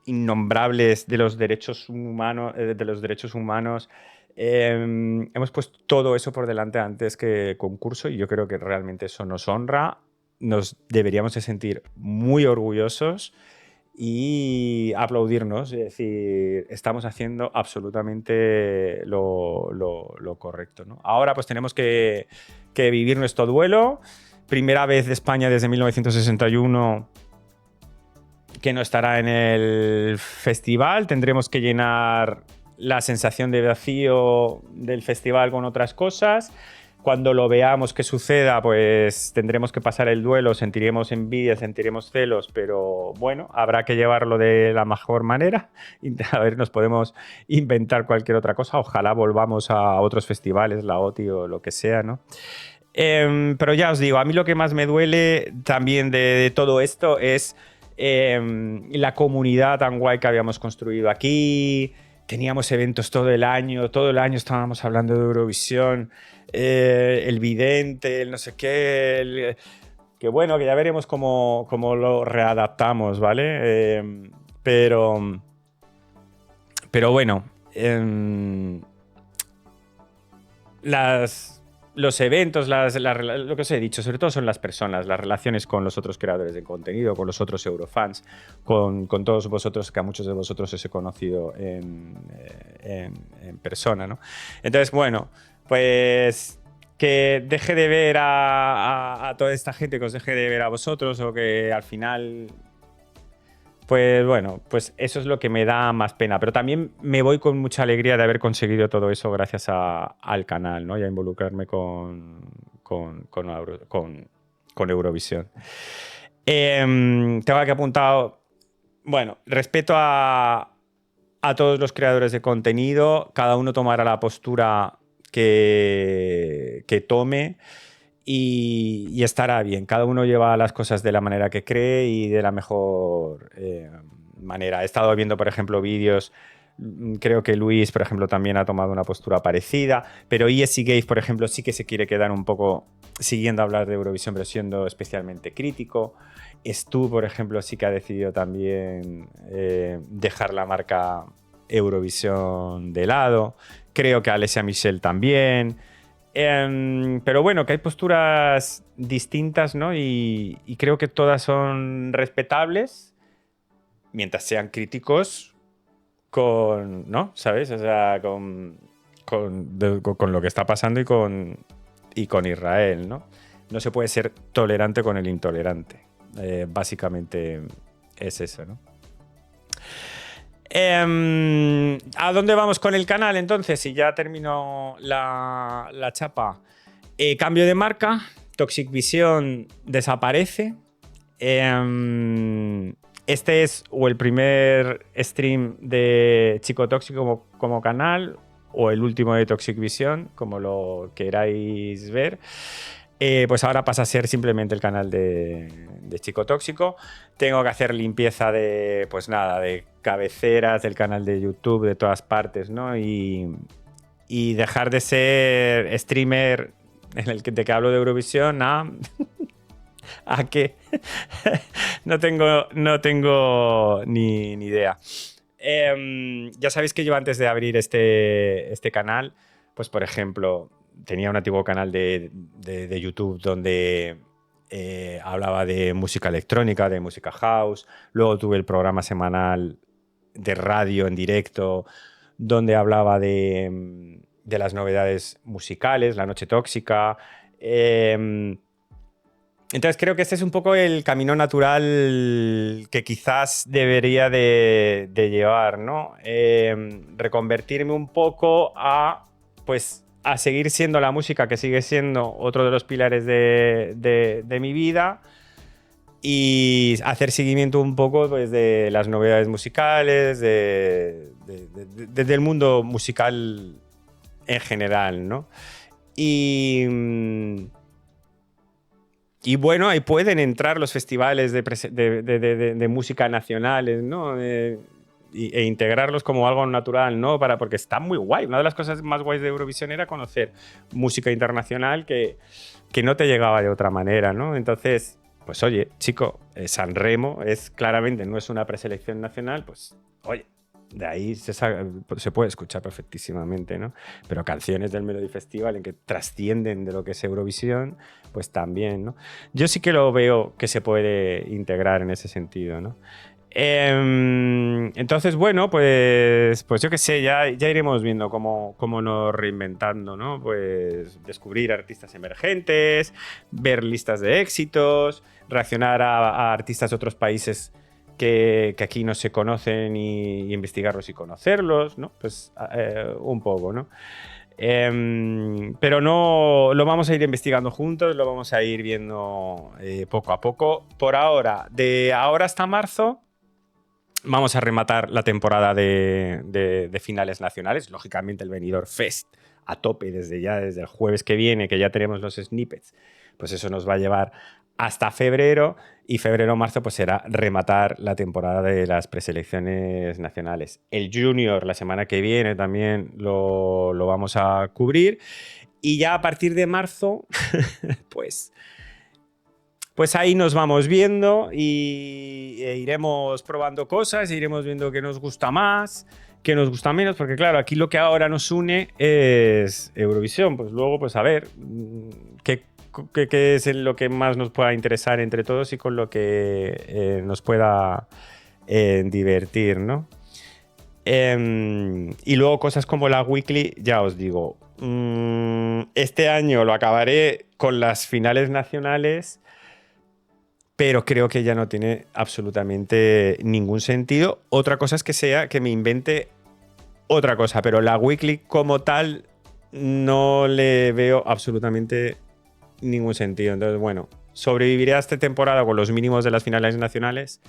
innombrables de los derechos humanos. Hemos puesto todo eso por delante antes que concurso y yo creo que realmente eso nos honra. Nos deberíamos de sentir muy orgullosos y aplaudirnos, es decir, estamos haciendo absolutamente lo correcto, ¿no? Ahora pues tenemos que vivir nuestro duelo. Primera vez de España desde 1961 que no estará en el festival. Tendremos que llenar la sensación de vacío del festival con otras cosas. Cuando lo veamos que suceda, pues tendremos que pasar el duelo, sentiremos envidia, sentiremos celos, pero bueno, habrá que llevarlo de la mejor manera. A ver, nos podemos inventar cualquier otra cosa. Ojalá volvamos a otros festivales, la OTI o lo que sea, ¿no? Pero ya os digo, a mí lo que más me duele también de todo esto es la comunidad tan guay que habíamos construido aquí. Teníamos eventos todo el año estábamos hablando de Eurovisión, el vidente, el no sé qué, que bueno, que ya veremos cómo lo readaptamos, ¿vale? Pero bueno, los eventos, lo que os he dicho, sobre todo son las personas, las relaciones con los otros creadores de contenido, con los otros Eurofans, con todos vosotros, que a muchos de vosotros os he conocido en persona, ¿no? Entonces, bueno, pues que deje de ver a toda esta gente, que os deje de ver a vosotros, o que al final... Pues bueno, pues eso es lo que me da más pena. Pero también me voy con mucha alegría de haber conseguido todo eso gracias al canal, ¿no? Y a involucrarme con Eurovisión. Tengo aquí apuntado, bueno, respeto a todos los creadores de contenido. Cada uno tomará la postura que tome. Y estará bien. Cada uno lleva las cosas de la manera que cree y de la mejor manera. He estado viendo, por ejemplo, vídeos. Creo que Luis, por ejemplo, también ha tomado una postura parecida. Pero ESC Gave, por ejemplo, sí que se quiere quedar un poco siguiendo a hablar de Eurovisión, pero siendo especialmente crítico. Stu, por ejemplo, sí que ha decidido también dejar la marca Eurovisión de lado. Creo que Alessia Michel también. Pero bueno, que hay posturas distintas, ¿no? Y creo que todas son respetables mientras sean críticos con, ¿no? ¿Sabes? O sea, con lo que está pasando y con Israel, ¿no? No se puede ser tolerante con el intolerante. Básicamente es eso, ¿no? ¿A dónde vamos con el canal entonces? Si ya termino la chapa. Cambio de marca. Toxic Vision desaparece. Este es o el primer stream de Chico Tóxico como canal, o el último de Toxic Vision, como lo queráis ver. Pues ahora pasa a ser simplemente el canal de Chico Tóxico. Tengo que hacer limpieza de, pues nada, de cabeceras del canal de YouTube, de todas partes, ¿no? Y dejar de ser streamer de que hablo de Eurovisión a que no tengo ni idea. Ya sabéis que yo antes de abrir este canal, pues por ejemplo, tenía un antiguo canal de YouTube donde hablaba de música electrónica, de música house. Luego tuve el programa semanal de radio en directo donde hablaba de las novedades musicales, La Noche Tóxica. Entonces creo que este es un poco el camino natural que quizás debería de llevar, ¿no? Reconvertirme un poco a seguir siendo la música, que sigue siendo otro de los pilares de mi vida, y hacer seguimiento un poco pues, de las novedades musicales, del mundo musical en general, ¿no? Y y bueno, ahí pueden entrar los festivales de música nacionales, ¿no? E integrarlos como algo natural, ¿no? Porque está muy guay. Una de las cosas más guays de Eurovisión era conocer música internacional que no te llegaba de otra manera, ¿no? Entonces, pues oye, chico, San Remo claramente no es una preselección nacional, pues oye, de ahí se puede escuchar perfectísimamente, ¿no? Pero canciones del Melody Festival en que trascienden de lo que es Eurovisión, pues también, ¿no? Yo sí que lo veo que se puede integrar en ese sentido, ¿no? Entonces, bueno, pues yo qué sé, ya iremos viendo cómo nos reinventando, ¿no? Pues descubrir artistas emergentes, ver listas de éxitos, reaccionar a artistas de otros países que aquí no se conocen y investigarlos y conocerlos, ¿no? Pues un poco, ¿no? Pero no lo vamos a ir investigando juntos, lo vamos a ir viendo poco a poco. Por ahora, de ahora hasta marzo, vamos a rematar la temporada de finales nacionales. Lógicamente el Benidorm Fest a tope desde el jueves que viene, que ya tenemos los snippets, pues eso nos va a llevar hasta febrero, y febrero-marzo pues será rematar la temporada de las preselecciones nacionales. El Junior la semana que viene también lo vamos a cubrir, y ya a partir de marzo pues ahí nos vamos viendo e iremos probando cosas, iremos viendo qué nos gusta más, qué nos gusta menos, porque claro, aquí lo que ahora nos une es Eurovisión. Pues luego, pues a ver qué es lo que más nos pueda interesar entre todos y con lo que nos pueda divertir, ¿no? Y luego cosas como la Weekly, ya os digo, este año lo acabaré con las finales nacionales, pero creo que ya no tiene absolutamente ningún sentido. Otra cosa es que me invente otra cosa, pero la Weekly como tal no le veo absolutamente ningún sentido. Entonces, bueno, sobreviviré a esta temporada con los mínimos de las finales nacionales,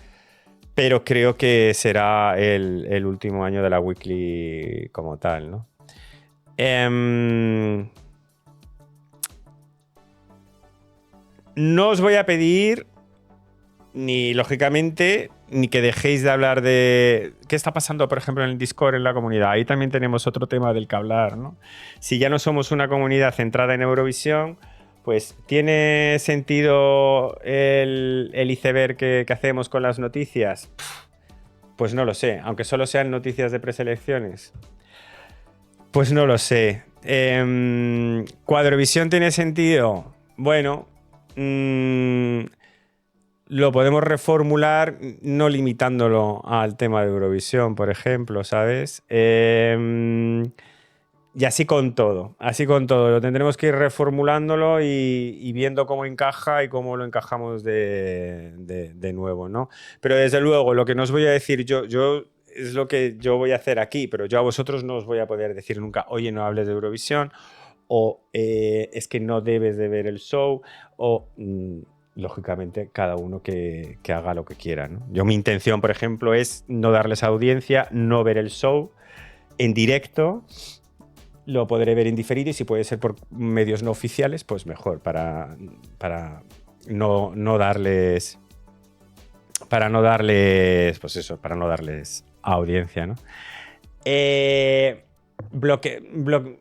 pero creo que será el último año de la Weekly como tal, ¿no? No os voy a pedir ni, lógicamente, ni que dejéis de hablar de qué está pasando, por ejemplo, en el Discord, en la comunidad. Ahí también tenemos otro tema del que hablar, ¿no? Si ya no somos una comunidad centrada en Eurovisión, pues ¿tiene sentido el iceberg que hacemos con las noticias? Pues no lo sé, aunque solo sean noticias de preselecciones. Pues no lo sé. ¿Cuadrovisión tiene sentido? Bueno, lo podemos reformular no limitándolo al tema de Eurovisión, por ejemplo, ¿sabes? Y así con todo, Lo tendremos que ir reformulándolo y viendo cómo encaja y cómo lo encajamos de nuevo, ¿no? Pero desde luego, lo que no os voy a decir yo es lo que yo voy a hacer aquí, pero yo a vosotros no os voy a poder decir nunca, oye, no hables de Eurovisión, o es que no debes de ver el show, o lógicamente cada uno que haga lo que quiera, ¿no? Mi intención, por ejemplo, es no darles audiencia, no ver el show en directo. Lo podré ver en diferido, y si puede ser por medios no oficiales, pues mejor, para no darles pues eso, para no darles audiencia, ¿no?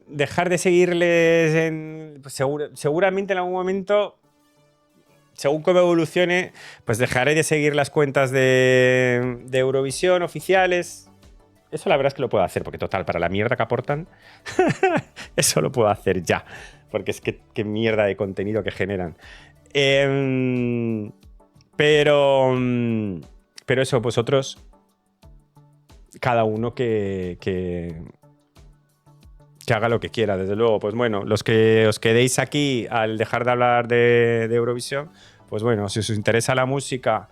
Dejar de seguirles pues seguramente en algún momento, según cómo evolucione, pues dejaré de seguir las cuentas de Eurovisión oficiales. Eso la verdad es que lo puedo hacer, porque total, para la mierda que aportan, eso lo puedo hacer ya, porque es que qué mierda de contenido que generan. Pero eso, vosotros, cada uno que haga lo que quiera, desde luego. Pues bueno, los que os quedéis aquí al dejar de hablar de Eurovisión, pues bueno, si os interesa la música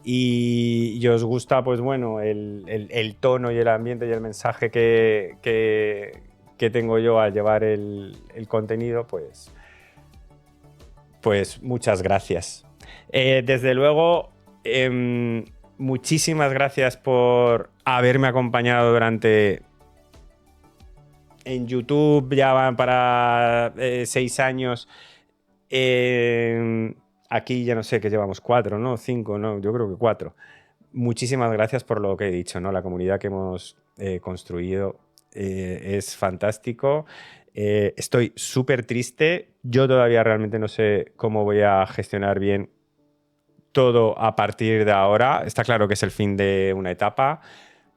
y os gusta, pues bueno, el tono y el ambiente y el mensaje que tengo yo al llevar el contenido, pues muchas gracias. Desde luego, muchísimas gracias por haberme acompañado en YouTube, ya van para 6 años, aquí ya no sé, que llevamos 4, ¿no? 5, ¿no? Yo creo que 4. Muchísimas gracias por lo que he dicho, ¿no? La comunidad que hemos construido es fantástico. Estoy súper triste. Yo todavía realmente no sé cómo voy a gestionar bien todo a partir de ahora. Está claro que es el fin de una etapa.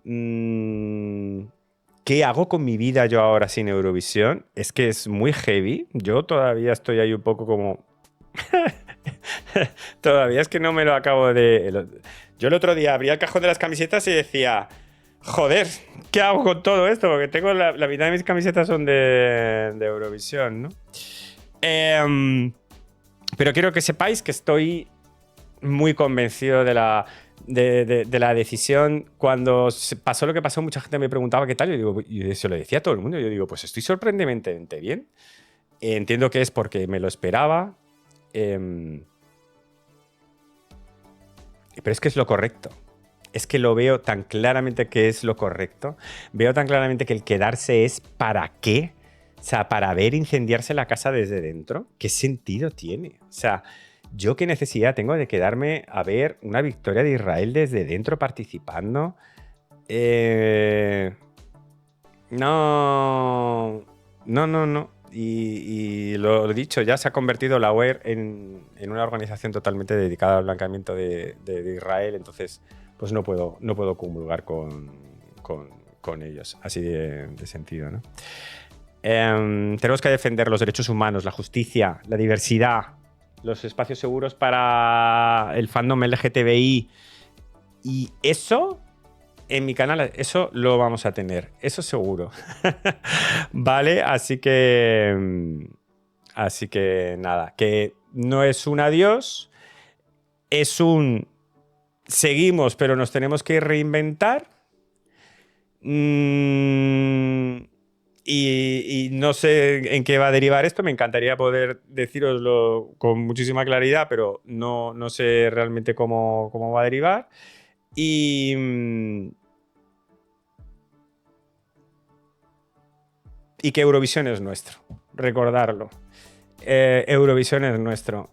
¿Qué hago con mi vida yo ahora sin Eurovisión? Es que es muy heavy. Yo todavía estoy ahí un poco como... Todavía es que no me lo acabo de... Yo el otro día abría el cajón de las camisetas y decía, joder, ¿qué hago con todo esto? Porque tengo la mitad de mis camisetas son de Eurovisión, ¿no? Pero quiero que sepáis que estoy muy convencido de la decisión. Cuando pasó lo que pasó, mucha gente me preguntaba qué tal. Yo digo, y se lo decía a todo el mundo. Yo digo, pues estoy sorprendentemente bien. Entiendo que es porque me lo esperaba. Pero es que es lo correcto. Es que lo veo tan claramente que es lo correcto. Veo tan claramente que el quedarse es ¿para qué? O sea, para ver incendiarse la casa desde dentro. ¿Qué sentido tiene? O sea, ¿yo qué necesidad tengo de quedarme a ver una victoria de Israel desde dentro participando? No. No. Y lo dicho, ya se ha convertido la UER en una organización totalmente dedicada al blanqueamiento de Israel, entonces pues no puedo comulgar con ellos, así de sentido, ¿no? Tenemos que defender los derechos humanos, la justicia, la diversidad, los espacios seguros para el fandom LGTBI, y eso... En mi canal eso lo vamos a tener, eso seguro. Vale, así que nada, que no es un adiós, es un seguimos, pero nos tenemos que reinventar. Y no sé en qué va a derivar esto. Me encantaría poder deciroslo con muchísima claridad, pero no sé realmente cómo va a derivar. Y que Eurovisión es nuestro, recordarlo. Eurovisión es nuestro.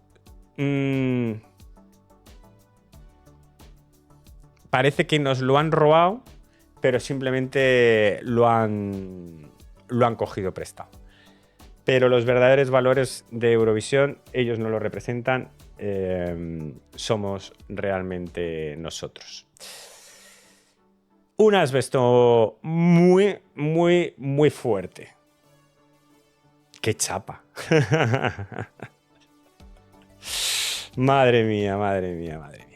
Parece que nos lo han robado, pero simplemente lo han cogido prestado. Pero los verdaderos valores de Eurovisión, ellos no lo representan, somos realmente nosotros. Un asbesto muy, muy, muy fuerte. ¡Qué chapa! Madre mía, madre mía, madre mía.